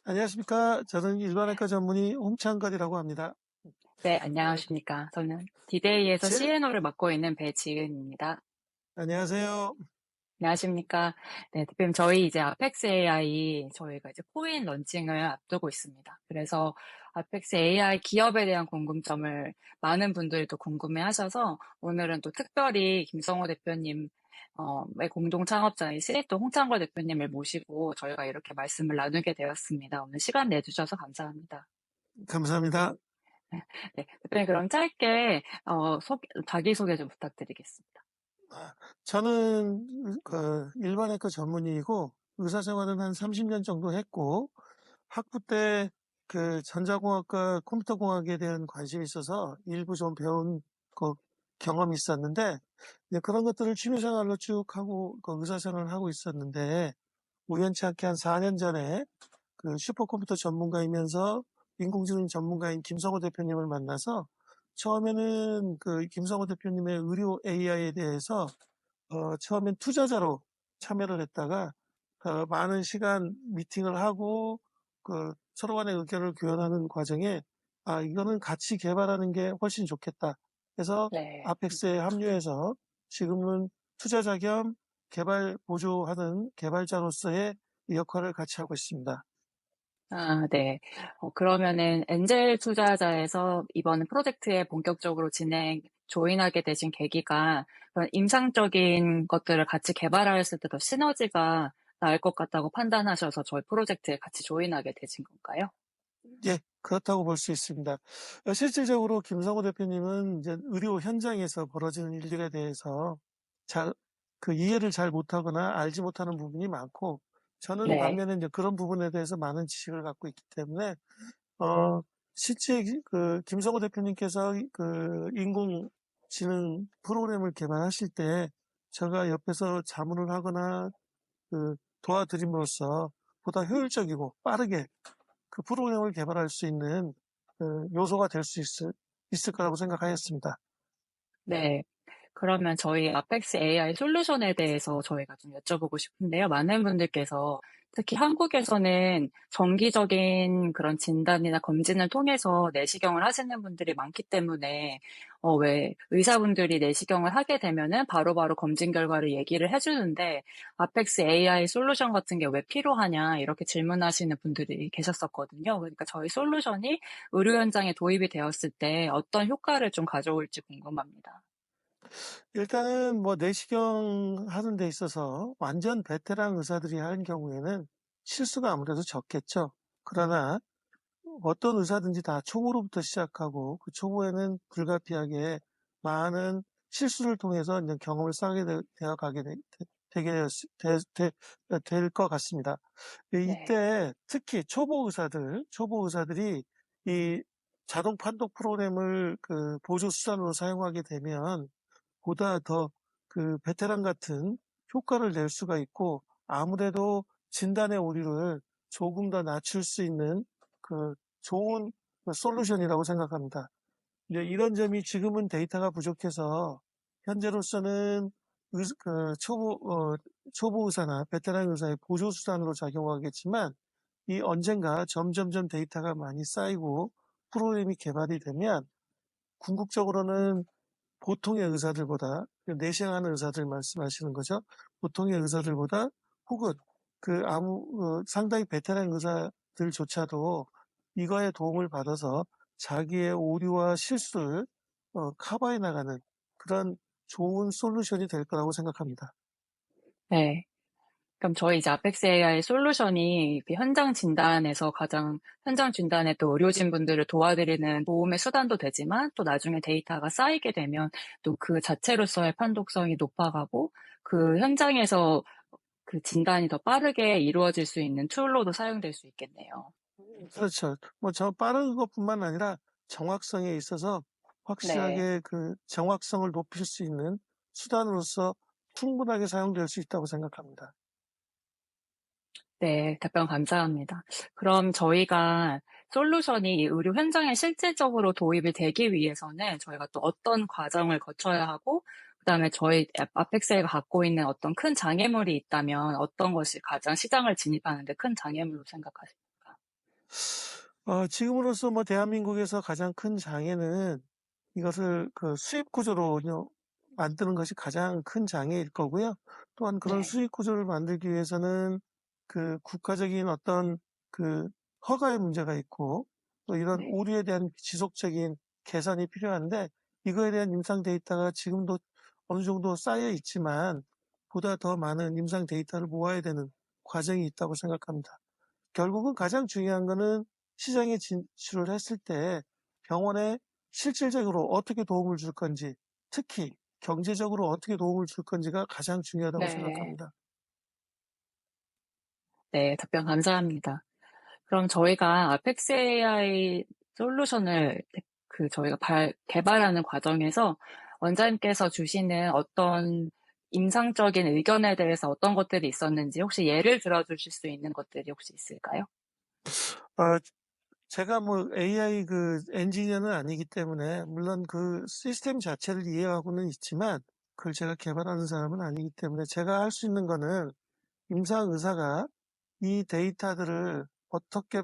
안녕하십니까. 저는 일반외과 전문의 홍창건이라고 합니다. 네, 안녕하십니까. 저는 디데이에서 제, CNO를 맡고 있는 배지은입니다. 안녕하세요. 안녕하십니까. 네, 대표님, 저희 이제 아펙스 AI, 저희가 이제 코인 런칭을 앞두고 있습니다. 그래서 아펙스 AI 기업에 대한 궁금점을 많은 분들이 또 궁금해 하셔서 오늘은 또 특별히 김성호 대표님, 의 공동 창업자이신 또 홍창걸 대표님을 모시고 저희가 이렇게 말씀을 나누게 되었습니다. 오늘 시간 내주셔서 감사합니다. 감사합니다. 네, 대표님 그럼 짧게 자기소개 좀 부탁드리겠습니다. 저는 일반외과 전문의이고 의사생활은 한 30년 정도 했고 학부 때 전자공학과 컴퓨터공학에 대한 관심이 있어서 일부 좀 배운 그 경험이 있었는데 이제 그런 것들을 취미생활로 쭉 하고 의사생활을 하고 있었는데 우연치 않게 한 4년 전에 슈퍼컴퓨터 전문가이면서 인공지능 전문가인 김성호 대표님을 만나서 처음에는 김성호 대표님의 의료 AI에 대해서 처음엔 투자자로 참여를 했다가 많은 시간 미팅을 하고 서로 간의 의견을 교환하는 과정에 이거는 같이 개발하는 게 훨씬 좋겠다. 해서 네. 아펙스에 합류해서 지금은 투자자 겸 개발 보조하는 개발자로서의 역할을 같이 하고 있습니다. 아, 네. 그러면은 엔젤 투자자에서 이번 프로젝트에 본격적으로 조인하게 되신 계기가 그런 임상적인 것들을 같이 개발했을 때 더 시너지가 나을 것 같다고 판단하셔서 저희 프로젝트에 같이 조인하게 되신 건가요? 예, 그렇다고 볼 수 있습니다. 실질적으로 김성호 대표님은 이제 의료 현장에서 벌어지는 일들에 대해서 잘, 이해를 잘 못하거나 알지 못하는 부분이 많고, 저는 네. 반면에 이제 그런 부분에 대해서 많은 지식을 갖고 있기 때문에, 어, 실제 김성호 대표님께서 인공지능 프로그램을 개발하실 때, 제가 옆에서 자문을 하거나 도와드림으로써 보다 효율적이고 빠르게 그 프로그램을 개발할 수 있는 요소가 될 수 있을 거라고 생각하였습니다. 네. 그러면 저희 아펙스 AI 솔루션에 대해서 저희가 좀 여쭤보고 싶은데요. 많은 분들께서 특히 한국에서는 정기적인 그런 진단이나 검진을 통해서 내시경을 하시는 분들이 많기 때문에, 왜 의사분들이 내시경을 하게 되면은 바로바로 검진 결과를 얘기를 해주는데, 아펙스 AI 솔루션 같은 게 왜 필요하냐, 이렇게 질문하시는 분들이 계셨었거든요. 그러니까 저희 솔루션이 의료 현장에 도입이 되었을 때 어떤 효과를 좀 가져올지 궁금합니다. 일단은 뭐 내시경 하는 데 있어서 완전 베테랑 의사들이 하는 경우에는 실수가 아무래도 적겠죠. 그러나 어떤 의사든지 다 초보로부터 시작하고 그 초보에는 불가피하게 많은 실수를 통해서 이제 경험을 쌓게 되어 가게 될 것 같습니다. 네. 이때 특히 초보 의사들이 이 자동 판독 프로그램을 보조 수단으로 사용하게 되면 보다 더 베테랑 같은 효과를 낼 수가 있고 아무래도 진단의 오류를 조금 더 낮출 수 있는 좋은 솔루션이라고 생각합니다. 이제 이런 점이 지금은 데이터가 부족해서 현재로서는 초보 의사나 베테랑 의사의 보조 수단으로 작용하겠지만 이 언젠가 점점점 데이터가 많이 쌓이고 프로그램이 개발이 되면 궁극적으로는 보통의 의사들보다 내시경하는 의사들 말씀하시는 거죠. 보통의 의사들보다 혹은 상당히 베테랑 의사들조차도 이거에 도움을 받아서 자기의 오류와 실수를 커버해 나가는 그런 좋은 솔루션이 될 거라고 생각합니다. 네. 그럼 저희 이제 아펙스 AI 솔루션이 그 현장 진단에 또 의료진 분들을 도와드리는 도움의 수단도 되지만 또 나중에 데이터가 쌓이게 되면 또 그 자체로서의 판독성이 높아가고 그 현장에서 그 진단이 더 빠르게 이루어질 수 있는 툴로도 사용될 수 있겠네요. 그렇죠. 뭐 저 빠른 것뿐만 아니라 정확성에 있어서 네. 확실하게 정확성을 높일 수 있는 수단으로서 충분하게 사용될 수 있다고 생각합니다. 네, 답변 감사합니다. 그럼 저희가 솔루션이 이 의료 현장에 실질적으로 도입이 되기 위해서는 저희가 또 어떤 과정을 거쳐야 하고, 그다음에 저희 아펙스가 갖고 있는 어떤 큰 장애물이 있다면 어떤 것이 가장 시장을 진입하는 데 큰 장애물로 생각하십니까? 지금으로서 뭐 대한민국에서 가장 큰 장애는 이것을 그 수입 구조로 만드는 것이 가장 큰 장애일 거고요. 또한 그런 네, 수입 구조를 만들기 위해서는 그 국가적인 어떤 그 허가의 문제가 있고 또 이런 네, 오류에 대한 지속적인 개선이 필요한데 이거에 대한 임상 데이터가 지금도 어느 정도 쌓여 있지만 보다 더 많은 임상 데이터를 모아야 되는 과정이 있다고 생각합니다. 결국은 가장 중요한 거는 시장에 진출을 했을 때 병원에 실질적으로 어떻게 도움을 줄 건지, 특히 경제적으로 어떻게 도움을 줄 건지가 가장 중요하다고 네, 생각합니다. 네, 답변 감사합니다. 그럼 저희가 아펙스 AI 솔루션을 저희가 개발하는 과정에서 원장님께서 주시는 어떤 임상적인 의견에 대해서 어떤 것들이 있었는지 혹시 예를 들어 주실 수 있는 것들이 혹시 있을까요? 어, 제가 뭐 AI 그 엔지니어는 아니기 때문에 물론 그 시스템 자체를 이해하고는 있지만 그걸 제가 개발하는 사람은 아니기 때문에 제가 할 수 있는 거는 임상 의사가 이 데이터들을 어떻게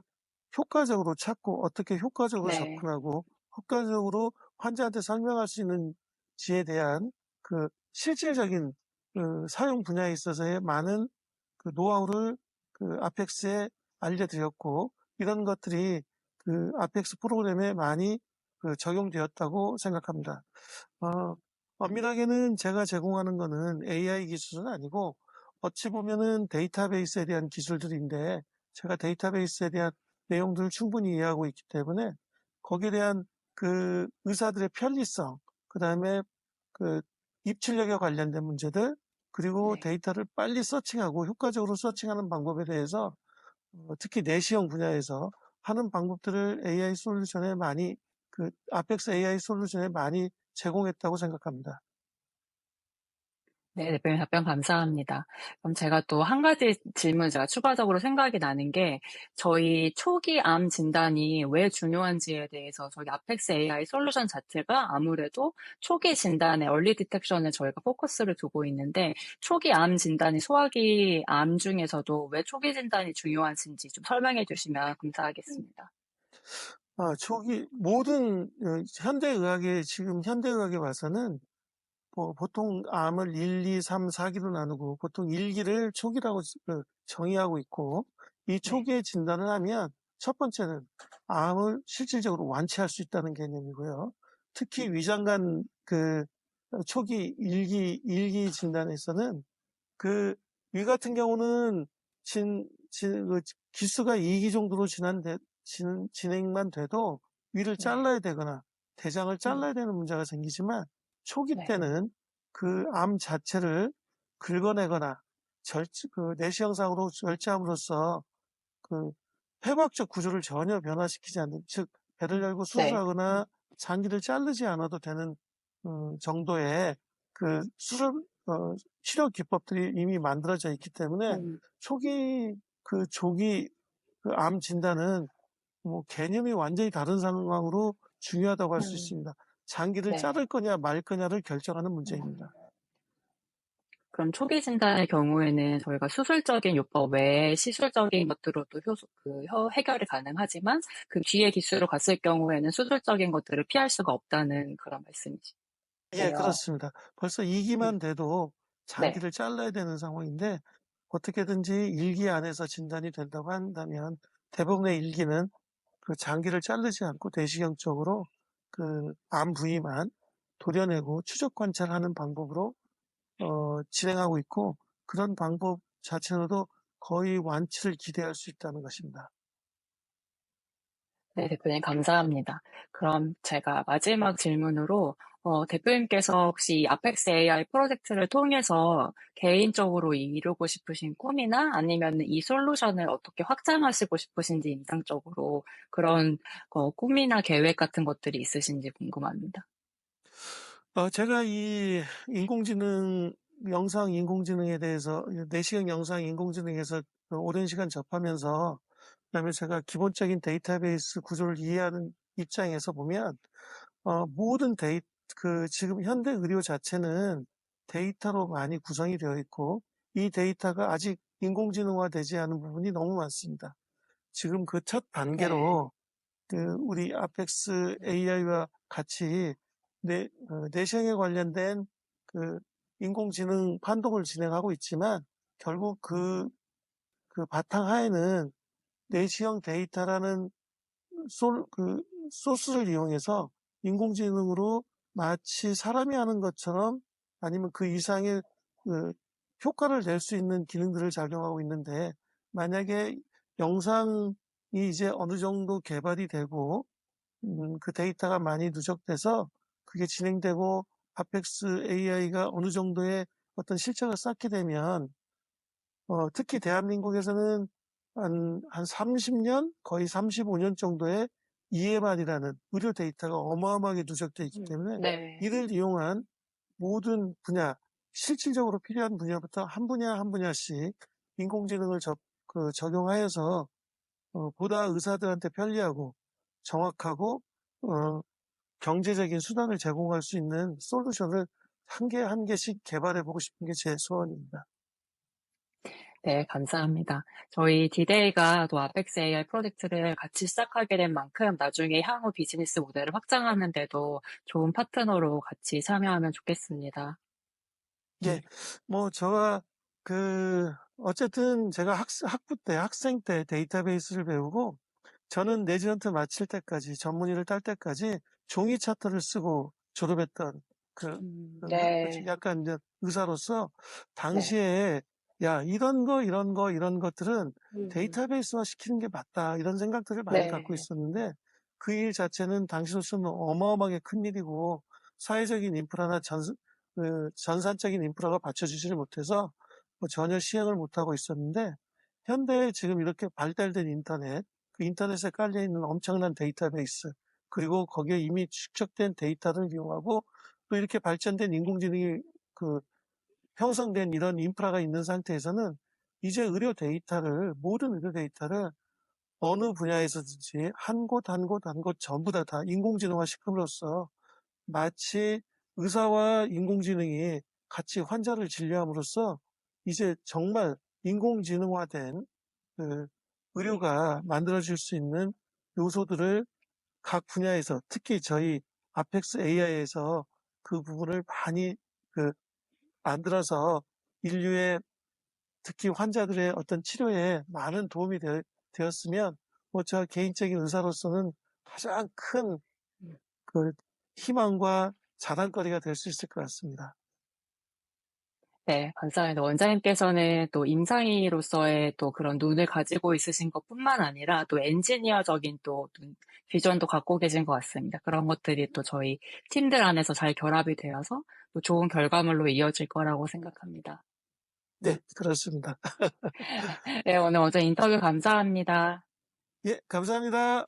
효과적으로 찾고 어떻게 효과적으로 네, 접근하고 효과적으로 환자한테 설명할 수 있는지에 대한 그 실질적인 그 사용 분야에 있어서의 많은 그 노하우를 그 아펙스에 알려드렸고 이런 것들이 그 아펙스 프로그램에 많이 그 적용되었다고 생각합니다. 어, 엄밀하게는 제가 제공하는 거는 AI 기술은 아니고 어찌 보면은 데이터베이스에 대한 기술들인데 제가 데이터베이스에 대한 내용들을 충분히 이해하고 있기 때문에 거기에 대한 그 의사들의 편리성, 그 다음에 그 입출력에 관련된 문제들, 그리고 네. 데이터를 빨리 서칭하고 효과적으로 서칭하는 방법에 대해서 특히 내시형 분야에서 하는 방법들을 AI 솔루션에 많이 그 아펙스 AI 솔루션에 많이 제공했다고 생각합니다. 네, 대표님 답변 감사합니다. 그럼 제가 또 한 가지 질문 제가 추가적으로 생각이 나는 게 저희 초기 암 진단이 왜 중요한지에 대해서 저희 아펙스 AI 솔루션 자체가 아무래도 초기 진단의 얼리 디텍션에 저희가 포커스를 두고 있는데 초기 암 진단이 소화기 암 중에서도 왜 초기 진단이 중요한지 좀 설명해 주시면 감사하겠습니다. 초기 모든 현대의학에 지금 현대의학에 와서는 보통 암을 1, 2, 3, 4기로 나누고 보통 1기를 초기라고 정의하고 있고 이 네, 초기에 진단을 하면 첫 번째는 암을 실질적으로 완치할 수 있다는 개념이고요. 특히 위장관 그 초기 1기 진단에서는 그 위 같은 경우는 그 기수가 2기 정도로 진행만 돼도 위를 네, 잘라야 되거나 대장을 음, 잘라야 되는 문제가 생기지만 초기 네, 때는 그 암 자체를 긁어내거나 그 내시경상으로 절제함으로써 그 해부학적 구조를 전혀 변화시키지 않는, 즉 배를 열고 네, 수술하거나 장기를 자르지 않아도 되는 정도의 그 치료 기법들이 이미 만들어져 있기 때문에 음, 조기 그 암 진단은 뭐 개념이 완전히 다른 상황으로 중요하다고 할 수 음, 있습니다. 장기를 네. 자를 거냐 말 거냐를 결정하는 음. 문제입니다. 그럼 초기 진단의 경우에는 저희가 수술적인 요법 외에 시술적인 것들로도 해결이 가능하지만 그 뒤에 기술로 갔을 경우에는 수술적인 것들을 피할 수가 없다는 그런 예, 말씀이시네요. 그렇습니다. 벌써 음, 2기만 돼도 네, 장기를 잘라야 되는 상황인데 어떻게든지 1기 안에서 진단이 된다고 한다면 대부분의 1기는 그 장기를 자르지 않고 내시경적으로 그 암 부위만 도려내고 추적 관찰하는 방법으로 진행하고 있고 그런 방법 자체로도 거의 완치를 기대할 수 있다는 것입니다. 네, 대표님 감사합니다. 그럼 제가 마지막 질문으로 대표님께서 혹시 이 아펙스 AI 프로젝트를 통해서 개인적으로 이루고 싶으신 꿈이나 아니면 이 솔루션을 어떻게 확장하시고 싶으신지 인상적으로 그런 꿈이나 계획 같은 것들이 있으신지 궁금합니다. 제가 이 영상 인공지능에 대해서, 내시경 영상 인공지능에서 오랜 시간 접하면서, 그다음에 제가 기본적인 데이터베이스 구조를 이해하는 입장에서 보면, 모든 지금 현대 의료 자체는 데이터로 많이 구성이 되어 있고, 이 데이터가 아직 인공지능화 되지 않은 부분이 너무 많습니다. 지금 그 첫 네, 단계로 우리 아펙스 AI와 같이 내시경에 관련된 인공지능 판독을 진행하고 있지만 결국 그 바탕하에는 내시경 데이터라는 소스를 이용해서 인공지능으로 마치 사람이 하는 것처럼 아니면 그 이상의 효과를 낼 수 있는 기능들을 작용하고 있는데, 만약에 영상이 이제 어느 정도 개발이 되고 그 데이터가 많이 누적돼서 그게 진행되고 아펙스 AI가 어느 정도의 어떤 실적을 쌓게 되면 특히 대한민국에서는 한 30년, 거의 35년 정도의 EMR이라는 의료 데이터가 어마어마하게 누적되어 있기 때문에 네. 이를 이용한 모든 분야, 실질적으로 필요한 분야부터 한 분야 한 분야씩 인공지능을 적용하여서 보다 의사들한테 편리하고 정확하고 경제적인 수단을 제공할 수 있는 솔루션을 한 개 한 개씩 개발해 보고 싶은 게 제 소원입니다. 네, 감사합니다. 저희 디데이가 또 아펙스 AI 프로젝트를 같이 시작하게 된 만큼 나중에 향후 비즈니스 모델을 확장하는 데도 좋은 파트너로 같이 참여하면 좋겠습니다. 예, 저가 어쨌든 제가 학생 때 데이터베이스를 배우고 저는 레지던트 마칠 때까지, 전문의를 딸 때까지 종이 차트를 쓰고 졸업했던 네, 약간 이제 의사로서 네. 당시에 야, 이런 것들은 음, 데이터베이스화 시키는 게 맞다, 이런 생각들을 많이 갖고 네, 있었는데 그 일 자체는 당시로서는 어마어마하게 큰 일이고 사회적인 인프라나 전산적인 인프라가 받쳐주지를 못해서 전혀 시행을 못하고 있었는데, 현대에 지금 이렇게 발달된 인터넷, 그 인터넷에 깔려있는 엄청난 데이터베이스, 그리고 거기에 이미 축적된 데이터를 이용하고 또 이렇게 발전된 인공지능이 형성된 이런 인프라가 있는 상태에서는 이제 모든 의료 데이터를 어느 분야에서든지 한 곳 한 곳 한 곳 전부 다 인공지능화 시킴으로써 마치 의사와 인공지능이 같이 환자를 진료함으로써 이제 정말 인공지능화된 그 의료가 만들어질 수 있는 요소들을 각 분야에서, 특히 저희 아펙스 AI에서 그 부분을 많이 만들어서 인류의, 특히 환자들의 어떤 치료에 많은 도움이 되었으면 저 개인적인 의사로서는 가장 큰 희망과 자랑거리가 될 수 있을 것 같습니다. 네, 감사합니다. 원장님께서는 또 임상의로서의 또 그런 눈을 가지고 있으신 것뿐만 아니라 또 엔지니어적인 또 비전도 갖고 계신 것 같습니다. 그런 것들이 또 저희 팀들 안에서 잘 결합이 되어서 또 좋은 결과물로 이어질 거라고 생각합니다. 네, 그렇습니다. 네, 오늘 원장님 인터뷰 감사합니다. 예, 감사합니다.